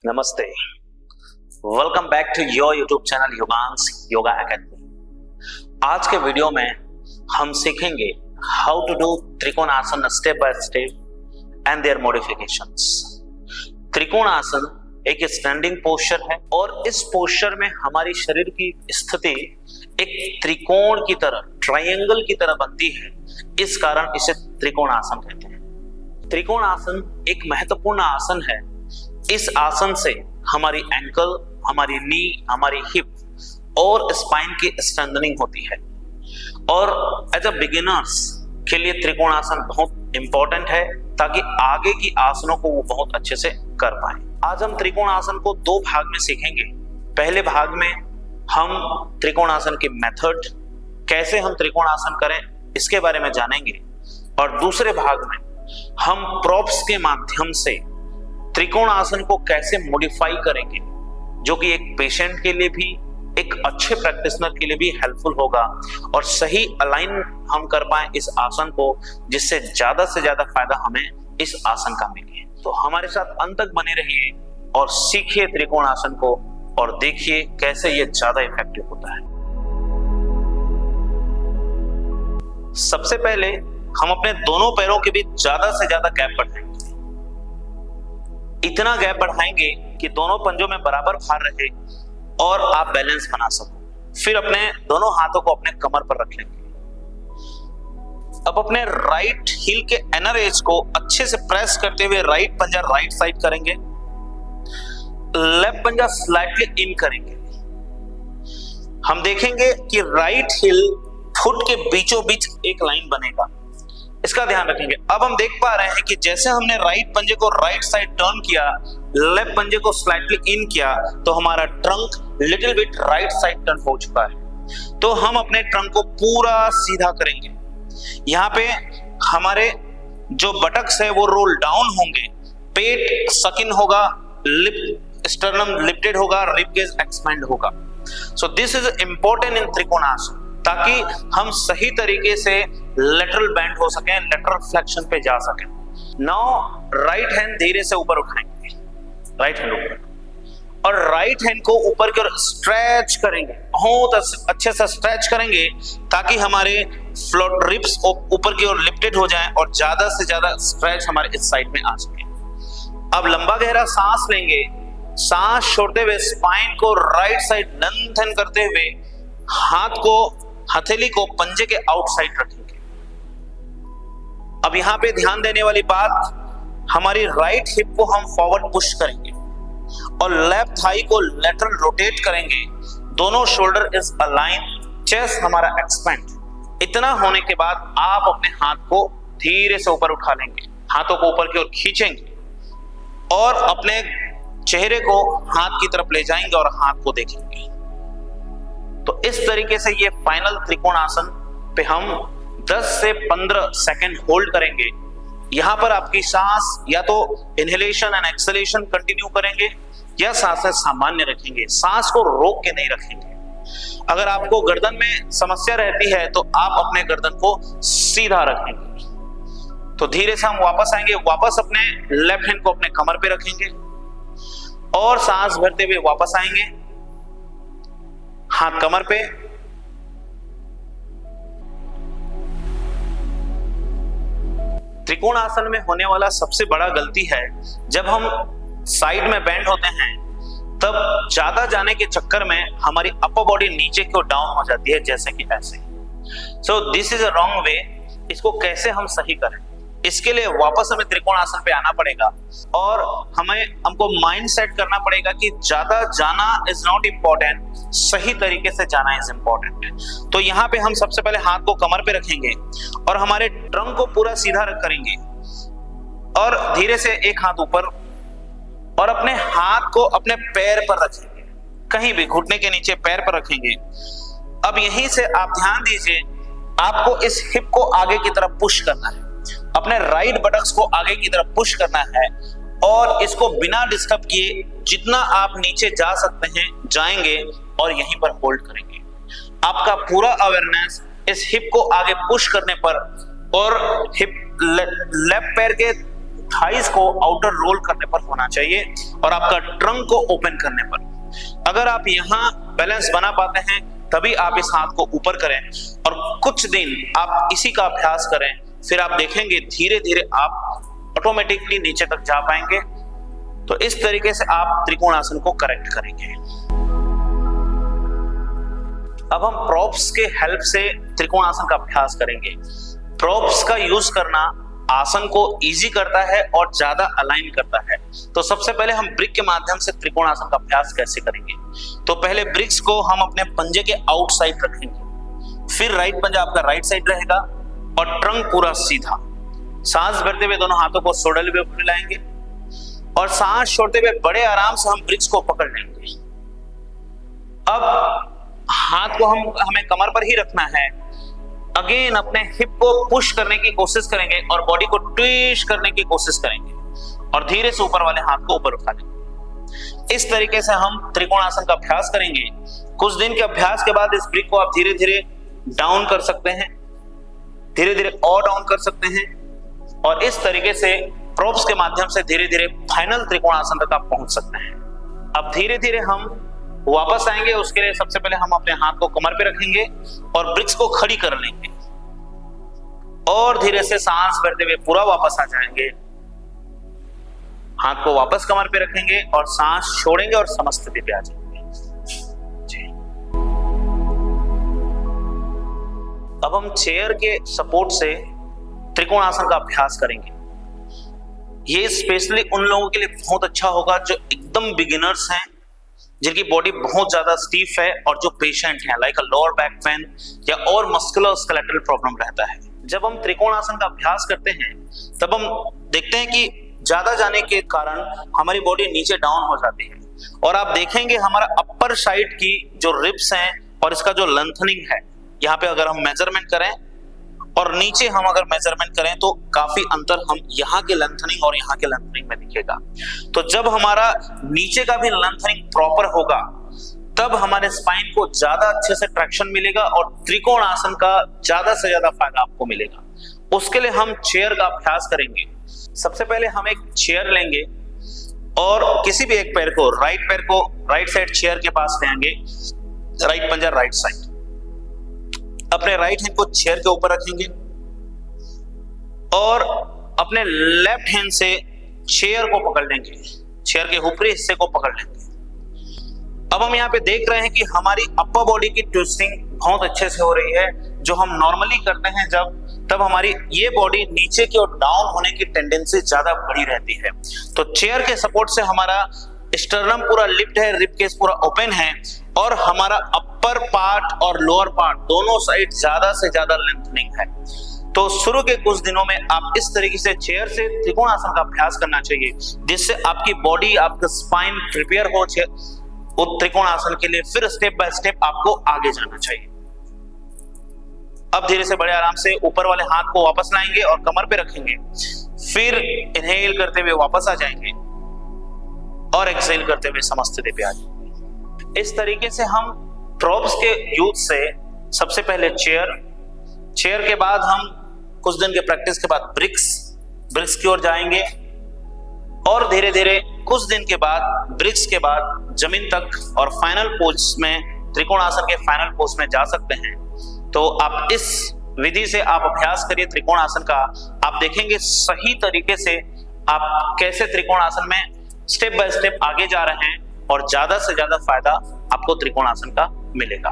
नमस्ते, welcome back to your YouTube channel Yogansh yoga academy. आज के वीडियो में हम सीखेंगे how to do trikonasana step by step and their modifications. Trikonasana एक स्टैंडिंग पोस्चर है और इस पोस्चर में हमारी शरीर की स्थिति एक त्रिकोण की तरह, ट्रायंगल की तरह बनती है। इस कारण इसे त्रिकोणासन कहते हैं। त्रिकोणासन एक महत्वपूर्ण आसन है। इस आसन से हमारी एंकल, हमारी नी, हमारी हिप और स्पाइन की स्ट्रेंथनिंग होती है। और एज अ बिगिनर्स के लिए त्रिकोणासन बहुत इंपॉर्टेंट है ताकि आगे की आसनों को वो बहुत अच्छे से कर पाए। आज हम त्रिकोणासन को दो भाग में सीखेंगे। पहले भाग में हम त्रिकोणासन के मेथड, कैसे हम त्रिकोणासन करें, इसके बारे में जानेंगे। और दूसरे भाग में हम प्रॉप्स के माध्यम से त्रिकोणासन को कैसे मॉडिफाई करेंगे, जो कि एक पेशेंट के लिए भी, एक अच्छे प्रैक्टिशनर के लिए भी हेल्पफुल होगा और सही अलाइन हम कर पाए इस आसन को, जिससे ज्यादा से ज्यादा फायदा हमें इस आसन का मिले। तो हमारे साथ अंत तक बने रहिए और सीखिए त्रिकोणासन को और देखिए कैसे ये ज्यादा इफेक्टिव होता है। सबसे पहले हम अपने दोनों पैरों के बीच ज्यादा से ज्यादा गैप बढ़ाएंगे। इतना गैप बढ़ाएंगे कि दोनों पंजों में बराबर भार रहे और आप बैलेंस बना सको। फिर अपने दोनों हाथों को अपने कमर पर रख लेंगे। अब अपने राइट हील के इनर एज को अच्छे से प्रेस करते हुए राइट पंजा राइट साइड करेंगे, लेफ्ट पंजा स्लाइटली इन करेंगे। हम देखेंगे कि राइट हील फुट के बीचों बीच एक लाइन बनेगा, इसका ध्यान रखेंगे। अब हम देख पा रहे हैं कि जैसे हमने राइट पंजे को राइट साइड टर्न किया, लेफ्ट पंजे को स्लाइटली इन किया, तो हमारा trunk little bit right side turn हो चुका है। तो हम अपने ट्रंक को पूरा सीधा करेंगे। यहाँ पे हमारे जो बटक्स है वो रोल डाउन होंगे, पेट सकिन होगा, लिप स्टर्नम लिफ्टेड होगा, रिब केज एक्सपेंड होगा। So this is important in trikonasana, ताकि हम सही तरीके से लेटरल बेंड हो सकें, लेटरल फ्लेक्शन पे जा सकें। नाउ राइट हैंड धीरे से ऊपर उठाएंगे, राइट हैंड ऊपर, और राइट हैंड को ऊपर की ओर स्ट्रेच करेंगे, बहुत अच्छे से स्ट्रेच करेंगे ताकि हमारे फ्लोट रिब्स ऊपर की ओर लिफ्टेड हो जाएं और ज्यादा से ज्यादा स्ट्रेच हमारे इस साइड में आ सके। अब लंबा गहरा सांस लेंगे, सांस छोड़ते हुए स्पाइन को राइट साइड लेंथन करते हुए हाथ को, हथेली को पंजे के आउटसाइड रखेंगे। अब यहां पे ध्यान देने वाली बात, हमारी राइट हिप को हम फॉरवर्ड पुश करेंगे और लेफ्ट थाई को लेटरल रोटेट करेंगे। दोनों शोल्डर इज अलाइन, चेस्ट हमारा एक्सपेंड। इतना होने के बाद आप अपने हाथ को धीरे से ऊपर उठा लेंगे, हाथों को ऊपर की ओर खींचेंगे और अपने चेहरे को हाथ की तरफ ले जाएंगे और हाथ को देखेंगे। तो इस तरीके से ये फाइनल त्रिकोणासन पे हम 10 से 15 सेकंड होल्ड करेंगे। यहां पर आपकी सांस या तो इनहेलेशन एंड एक्सहेलेशन कंटिन्यू करेंगे या सांसें सामान्य रखेंगे, सांस को रोक के नहीं रखेंगे। अगर आपको गर्दन में समस्या रहती है तो आप अपने गर्दन को सीधा रखेंगे। तो धीरे से हम वापस आएंगे, वापस अपने लेफ्ट हैंड को अपने कमर पे रखेंगे और सांस भरते हुए वापस आएंगे, हाथ कमर पे। त्रिकोणासन में होने वाला सबसे बड़ा गलती है, जब हम साइड में बेंड होते हैं तब ज्यादा जाने के चक्कर में हमारी अपर बॉडी नीचे की ओर डाउन हो जाती है, जैसे कि ऐसे। So this is a wrong way. इसको कैसे हम सही करें, इसके लिए वापस हमें त्रिकोणासन पे आना पड़ेगा और हमको माइंड सेट करना पड़ेगा कि ज्यादा जाना इज नॉट इम्पोर्टेंट, सही तरीके से जाना इज इम्पोर्टेंट। तो यहाँ पे हम सबसे पहले हाथ को कमर पे रखेंगे और हमारे ट्रंक को पूरा सीधा करेंगे और धीरे से एक हाथ ऊपर और अपने हाथ को अपने पैर पर रखेंगे, कहीं भी घुटने के नीचे पैर पर रखेंगे। अब यहीं से आप ध्यान दीजिए, आपको इस हिप को आगे की तरफ पुश करना है, अपने राइट बटक्स को आगे की तरफ पुश करना है और इसको बिना डिस्टर्ब किए जितना आप नीचे जा सकते हैं जाएंगे और यहीं पर होल्ड करेंगे। आपका पूरा अवेयरनेस इस हिप को आगे पुश करने पर और हिप लेफ्ट पैर के थाइस को आउटर रोल करने पर होना चाहिए और आपका ट्रंक को ओपन करने पर। अगर आप यहाँ बैलेंस बना पाते हैं तभी आप इस हाथ को ऊपर करें और कुछ दिन आप इसी का अभ्यास करें, फिर आप देखेंगे धीरे धीरे आप ऑटोमेटिकली नीचे तक जा पाएंगे। तो इस तरीके से आप त्रिकोणासन को करेक्ट करेंगे। अब हम प्रॉप्स के हेल्प से त्रिकोणासन का अभ्यास करेंगे। प्रॉप्स का यूज करना आसन को इजी करता है और ज्यादा अलाइन करता है। तो सबसे पहले हम ब्रिक के माध्यम से त्रिकोणासन का अभ्यास कैसे करेंगे। तो पहले ब्रिक्स को हम अपने पंजे के आउटसाइड रखेंगे, फिर राइट पंजा आपका राइट साइड रहेगा और ट्रंक पूरा सीधा। सांस भरते हुए दोनों हाथों को शोल्डर पे फैलाएंगे और सांस छोड़ते हुए बड़े आराम से हम ब्रिक्स को पकड़ लेंगे। अब हाथ को हमें कमर पर ही रखना है। अगेन अपने हिप को पुश करने की कोशिश करेंगे और बॉडी को ट्विस्ट करने की कोशिश करेंगे और धीरे से ऊपर वाले हाथ को ऊपर उठा लेंगे। इस तरीके से हम त्रिकोणासन का अभ्यास करेंगे। कुछ दिन के अभ्यास के बाद इस ब्रिक को आप धीरे धीरे डाउन कर सकते हैं, धीरे धीरे और डाउन कर सकते हैं और इस तरीके से प्रॉप्स के माध्यम से धीरे धीरे फाइनल त्रिकोणासन तक आप पहुंच सकते हैं। अब धीरे धीरे हम वापस आएंगे। उसके लिए सबसे पहले हम अपने हाथ को कमर पे रखेंगे और ब्रिक्स को खड़ी कर लेंगे और धीरे से सांस भरते हुए पूरा वापस आ जाएंगे। हाथ को वापस कमर पे रखेंगे और सांस छोड़ेंगे और समस्थिति पे आ जाएंगे। जी। अब हम चेयर के सपोर्ट से त्रिकोणासन का अभ्यास करेंगे। ये स्पेशली उन लोगों के लिए बहुत अच्छा होगा जो एकदम बिगिनर्स हैं, जिनकी बॉडी बहुत ज्यादा स्टीफ है और जो पेशेंट हैं लाइक लोअर बैक पेन या और मस्कुलर स्केलेटल प्रॉब्लम रहता है। जब हम त्रिकोणासन का अभ्यास करते हैं तब हम देखते हैं कि ज्यादा जाने के कारण हमारी बॉडी नीचे डाउन हो जाती है और आप देखेंगे हमारा अपर साइड की जो रिब्स हैं और इसका जो लेंथनिंग है, यहाँ पे अगर हम मेजरमेंट करें और नीचे हम अगर मेजरमेंट करें तो काफी अंतर हम यहाँ के लेंथनिंग और यहाँ के लेंथनिंग में दिखेगा। तो जब हमारा नीचे का भी लेंथनिंग प्रॉपर होगा तब हमारे स्पाइन को ज्यादा अच्छे से ट्रैक्शन मिलेगा और त्रिकोणासन का ज्यादा से ज्यादा फायदा आपको मिलेगा। उसके लिए हम चेयर का अभ्यास करेंगे। सबसे पहले हम एक चेयर लेंगे और किसी भी एक पैर को राइट साइड चेयर के पास ले आएंगे, राइट पंजा राइट साइड। अपने राइट हैंड को चेयर के ऊपर रखेंगे और अपने लेफ्ट हैंड से चेयर को पकड़ लेंगे, चेयर के ऊपरी हिस्से को पकड़ लेंगे। अब हम यहाँ पे देख रहे हैं कि हमारी अपर बॉडी की ट्विस्टिंग बहुत अच्छे से हो रही है, जो हम नॉर्मली करते हैं तब हमारी ये बॉडी नीचे की ओर डाउन होने की टेंडेंसी ज्यादा बढ़ी रहती है। तो चेयर के सपोर्ट से हमारा स्टर्नम पूरा लिफ्ट है, रिब केस पूरा ओपन है और हमारा अपर पार्ट और लोअर पार्ट दोनों साइड ज्यादा से ज्यादा लेंथनिंग है। तो शुरू के कुछ दिनों में आप इस तरीके से चेयर से त्रिकोणासन का अभ्यास करना चाहिए, जिससे आपकी बॉडी, आपका स्पाइन प्रिपेयर हो त्रिकोणासन के लिए। फिर स्टेप बाय स्टेप आपको आगे जाना चाहिए। अब धीरे से बड़े आराम से ऊपर वाले हाथ को वापस लाएंगे और कमर पे रखेंगे, फिर इनहेल करते हुए वापस आ जाएंगे और एक्सहेल करते हुए समस्थिति पे आ जाएंगे। इस तरीके से हम प्रॉप्स के यूज से सबसे पहले चेयर के बाद हम कुछ दिन के प्रैक्टिस के बाद ब्रिक्स की ओर जाएंगे और धीरे धीरे कुछ दिन के बाद ब्रिक्स के बाद जमीन तक और फाइनल पोज में, त्रिकोणासन के फाइनल पोज में जा सकते हैं। तो आप इस विधि से आप अभ्यास करिए त्रिकोणासन का। आप देखेंगे सही तरीके से आप कैसे त्रिकोणासन में स्टेप बाय स्टेप आगे जा रहे हैं और ज्यादा से ज्यादा फायदा आपको त्रिकोणासन का मिलेगा।